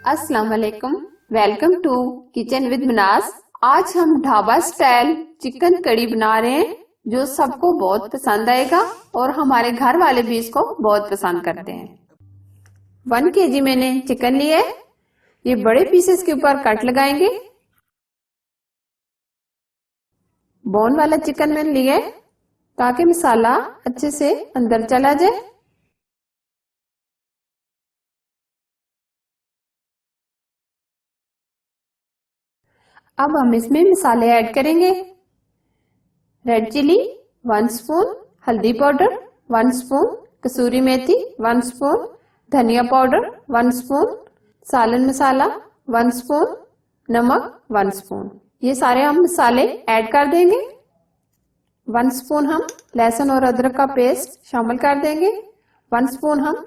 अस्सलाम वालेकुम। Welcome to kitchen with Minaz. आज हम ढाबा स्टाइल चिकन कड़ी बना रहे हैं जो सबको बहुत पसंद आएगा और हमारे घर वाले भी इसको बहुत पसंद करते हैं। 1 kg मैंने चिकन लिया है। ये बड़े पीसेस के ऊपर कट लगाएंगे। बोन वाला चिकन मैंने लिया है ताकि मसाला अच्छे से अंदर चला जाए। अब हम इसमें मसाले ऐड करेंगे। रेड चिली 1 स्पून, हल्दी पाउडर 1 स्पून, कसूरी मेथी 1 स्पून, धनिया पाउडर 1 स्पून, सालन मसाला 1 स्पून, नमक 1 स्पून। ये सारे हम मसाले ऐड कर देंगे। 1 स्पून हम लहसुन और अदरक का पेस्ट शामिल कर देंगे। 1 स्पून हम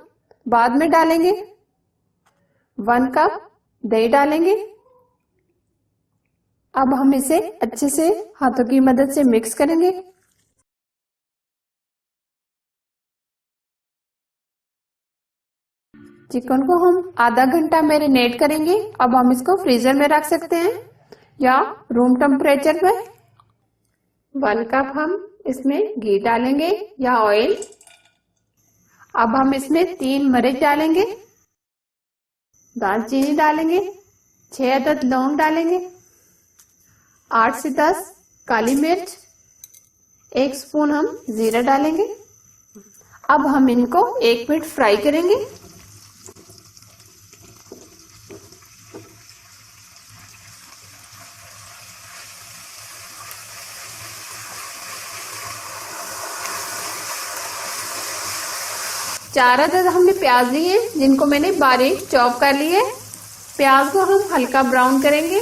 बाद में डालेंगे। 1 कप दही डालेंगे। अब हम इसे अच्छे से हाथों की मदद से मिक्स करेंगे। चिकन को हम आधा घंटा मैरिनेट करेंगे। अब हम इसको फ्रीजर में रख सकते हैं या रूम टेम्परेचर पर। 1 कप हम इसमें घी डालेंगे या ऑयल। अब हम इसमें 3 मिर्च डालेंगे, दालचीनी डालेंगे, 6 अदद लौंग डालेंगे, 8 से 10 काली मिर्च, 1 स्पून हम जीरा डालेंगे। अब हम इनको 1 मिनट फ्राई करेंगे। चार अदद हमने प्याज लिए जिनको मैंने बारीक चॉप कर लिए। प्याज को हम हल्का ब्राउन करेंगे।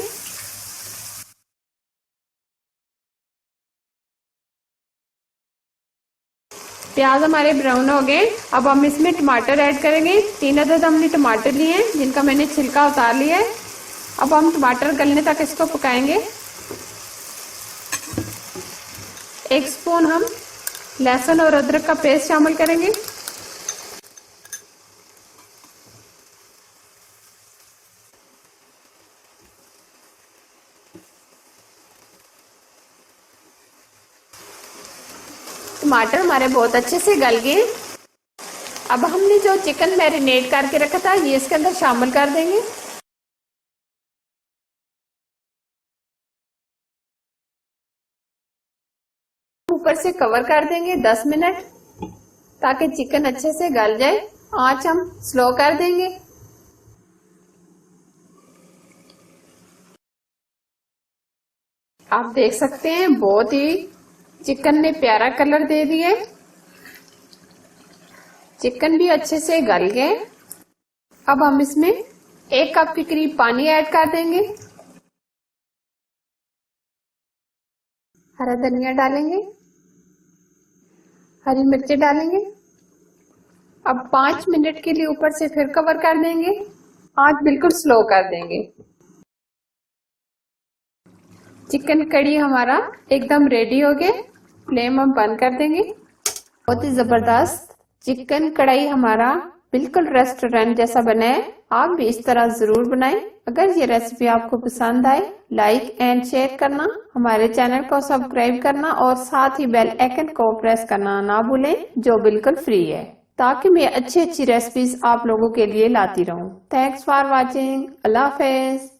प्याज हमारे ब्राउन हो गए। अब हम इसमें टमाटर ऐड करेंगे। 3 अदद हमने टमाटर लिए हैं जिनका मैंने छिलका उतार लिया है। अब हम टमाटर गलने तक इसको पकाएंगे। 1 स्पून हम लहसुन और अदरक का पेस्ट शामिल करेंगे। टमाटर हमारे बहुत अच्छे से गल गए। अब हमने जो चिकन मैरिनेट करके रखा था ये इसके अंदर शामिल कर देंगे। ऊपर से कवर कर देंगे 10 मिनट ताकि चिकन अच्छे से गल जाए। आंच हम स्लो कर देंगे। आप देख सकते हैं बहुत ही चिकन ने प्यारा कलर दे दिया। चिकन भी अच्छे से गल गए। अब हम इसमें 1 कप के करीब पानी ऐड कर देंगे। हरा धनिया डालेंगे, हरी मिर्चें डालेंगे। अब 5 मिनट के लिए ऊपर से फिर कवर कर देंगे। आंच बिल्कुल स्लो कर देंगे। चिकन कड़ी हमारा एकदम रेडी हो गया। फ्लेम हम बंद कर देंगे। बहुत ही जबरदस्त चिकन कढ़ाई हमारा बिल्कुल रेस्टोरेंट जैसा बना है। आप भी इस तरह जरूर बनाएं। अगर ये रेसिपी आपको पसंद आए लाइक एंड शेयर करना, हमारे चैनल को सब्सक्राइब करना और साथ ही बेल आइकन को प्रेस करना ना भूलें जो बिल्कुल फ्री है, ताकि मैं अच्छी रेसिपीज आप लोगों के लिए लाती रहूं। Thanks for watching. Allah Hafiz.